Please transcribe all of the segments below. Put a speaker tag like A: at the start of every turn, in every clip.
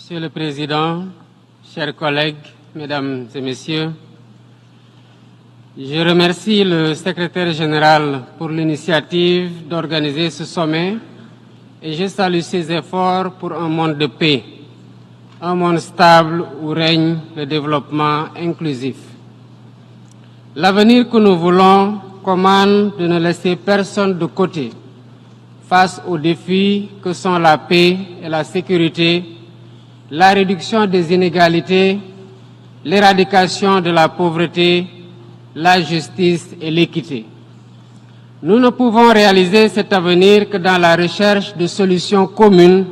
A: Monsieur le Président, chers collègues, Mesdames et Messieurs, je remercie le Secrétaire général pour l'initiative d'organiser ce sommet et je salue ses efforts pour un monde de paix, un monde stable où règne le développement inclusif. L'avenir que nous voulons commande de ne laisser personne de côté face aux défis que sont la paix et la sécurité, la réduction des inégalités, l'éradication de la pauvreté, la justice et l'équité. Nous ne pouvons réaliser cet avenir que dans la recherche de solutions communes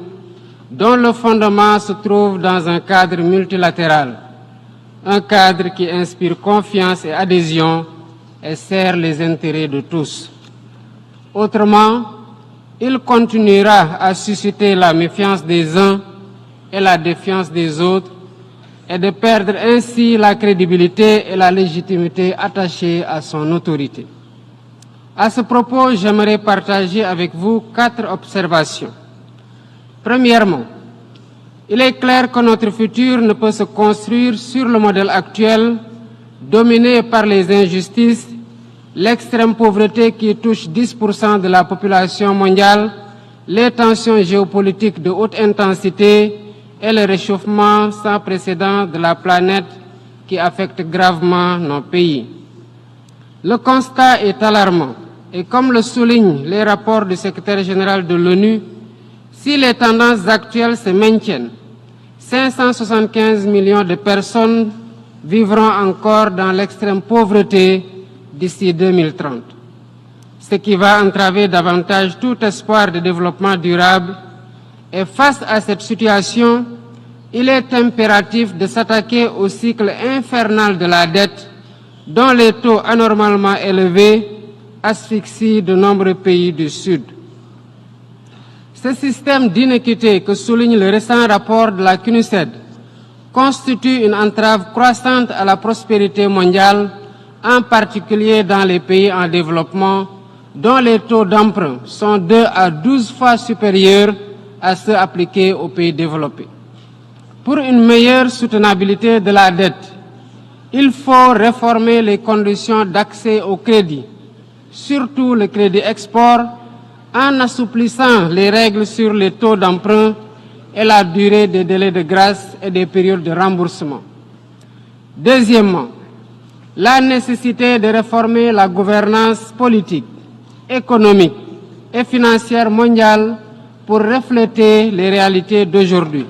A: dont le fondement se trouve dans un cadre multilatéral, un cadre qui inspire confiance et adhésion et sert les intérêts de tous. Autrement, il continuera à susciter la méfiance des uns et la défiance des autres et de perdre ainsi la crédibilité et la légitimité attachées à son autorité. À ce propos, j'aimerais partager avec vous 4 observations. Premièrement, il est clair que notre futur ne peut se construire sur le modèle actuel, dominé par les injustices, l'extrême pauvreté qui touche 10% de la population mondiale, les tensions géopolitiques de haute intensité et le réchauffement sans précédent de la planète qui affecte gravement nos pays. Le constat est alarmant et comme le soulignent les rapports du secrétaire général de l'ONU, si les tendances actuelles se maintiennent, 575 millions de personnes vivront encore dans l'extrême pauvreté d'ici 2030, ce qui va entraver davantage tout espoir de développement durable. Et face à cette situation, il est impératif de s'attaquer au cycle infernal de la dette, dont les taux anormalement élevés asphyxient de nombreux pays du Sud. Ce système d'inéquité que souligne le récent rapport de la CNUSED constitue une entrave croissante à la prospérité mondiale, en particulier dans les pays en développement, dont les taux d'emprunt sont 2 à 12 fois supérieurs à ceux appliqués aux pays développés. Pour une meilleure soutenabilité de la dette, il faut réformer les conditions d'accès au crédit, surtout le crédit export, en assouplissant les règles sur les taux d'emprunt et la durée des délais de grâce et des périodes de remboursement. Deuxièmement, la nécessité de réformer la gouvernance politique, économique et financière mondiale pour refléter les réalités d'aujourd'hui.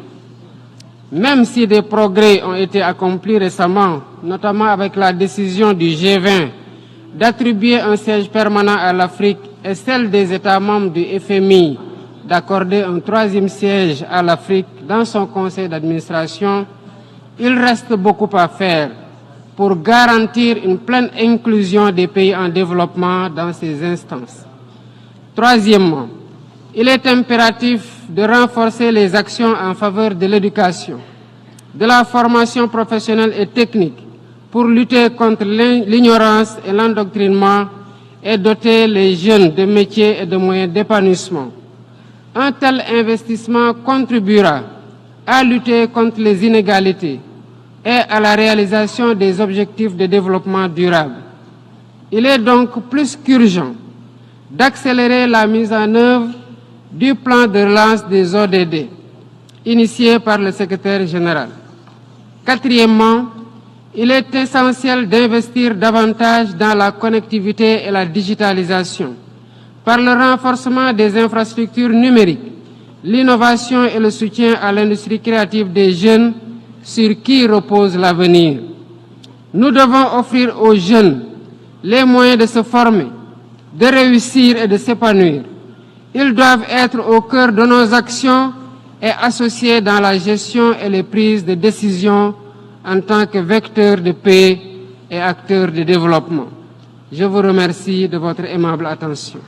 A: Même si des progrès ont été accomplis récemment, notamment avec la décision du G20 d'attribuer un siège permanent à l'Afrique et celle des États membres du FMI d'accorder un 3e siège à l'Afrique dans son conseil d'administration, il reste beaucoup à faire pour garantir une pleine inclusion des pays en développement dans ces instances. Troisièmement, il est impératif de renforcer les actions en faveur de l'éducation, de la formation professionnelle et technique pour lutter contre l'ignorance et l'endoctrinement et doter les jeunes de métiers et de moyens d'épanouissement. Un tel investissement contribuera à lutter contre les inégalités et à la réalisation des objectifs de développement durable. Il est donc plus qu'urgent d'accélérer la mise en œuvre du plan de relance des ODD, initié par le secrétaire général. Quatrièmement, il est essentiel d'investir davantage dans la connectivité et la digitalisation, par le renforcement des infrastructures numériques, l'innovation et le soutien à l'industrie créative des jeunes sur qui repose l'avenir. Nous devons offrir aux jeunes les moyens de se former, de réussir et de s'épanouir. Ils doivent être au cœur de nos actions et associés dans la gestion et les prises de décision en tant que vecteurs de paix et acteurs de développement. Je vous remercie de votre aimable attention.